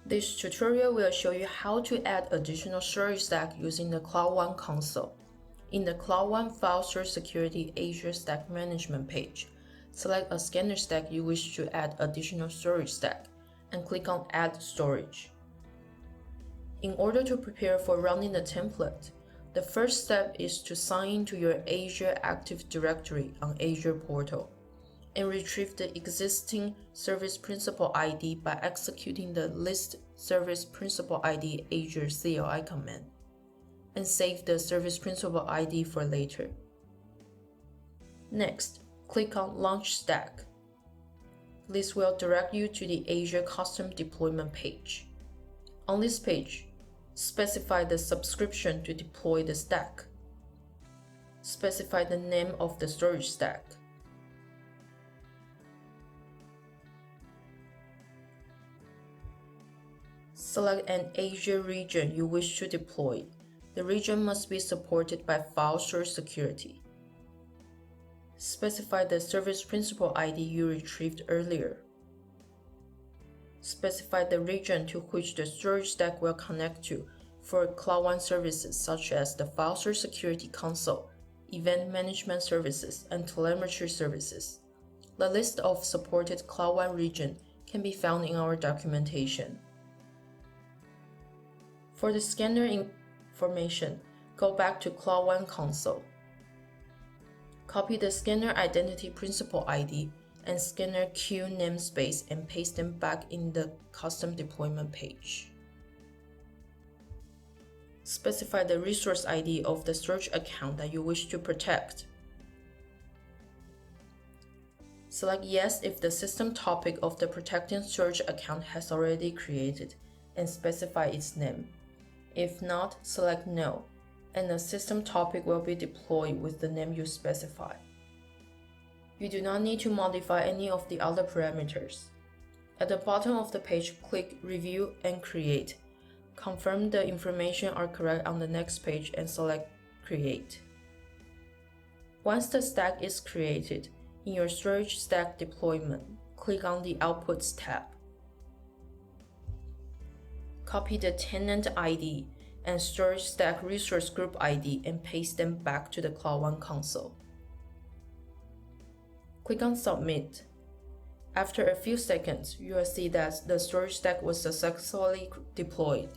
This tutorial will show you how to add additional storage stack using the Cloud One console. In the Cloud One File Storage Security Azure Stack Management page, select a scanner stack you wish to add additional storage stack, and click on Add Storage. In order to prepare for running the template, the first step is to sign into your Azure Active Directory on Azure Portal and retrieve the existing Service Principal ID by executing the list Service Principal ID Azure CLI command, and save the Service Principal ID for later. Next, click on Launch Stack. This will direct you to the Azure Custom Deployment page. On this page, specify the subscription to deploy the stack. Specify the name of the storage stack. Select an Azure region you wish to deploy. The region must be supported by File Storage Security. Specify the Service Principal ID you retrieved earlier. Specify the region to which the storage stack will connect to for Cloud One services such as the File Storage Security Console, Event Management Services, and Telemetry Services. The list of supported Cloud One region can be found in our documentation. For the scanner information, go back to Cloud One console. Copy the scanner identity principal ID and scanner queue namespace and paste them back in the custom deployment page. Specify the resource ID of the storage account that you wish to protect. Select Yes if the system topic of the protecting storage account has already created and specify its name. If not, select No, and the system topic will be deployed with the name you specify. You do not need to modify any of the other parameters. At the bottom of the page, click Review and Create. Confirm the information are correct on the next page and select Create. Once the stack is created, in your storage stack deployment, click on the Outputs tab. Copy the tenant ID and storage stack resource group ID and paste them back to the Cloud One console. Click on Submit. After a few seconds, you will see that the storage stack was successfully deployed.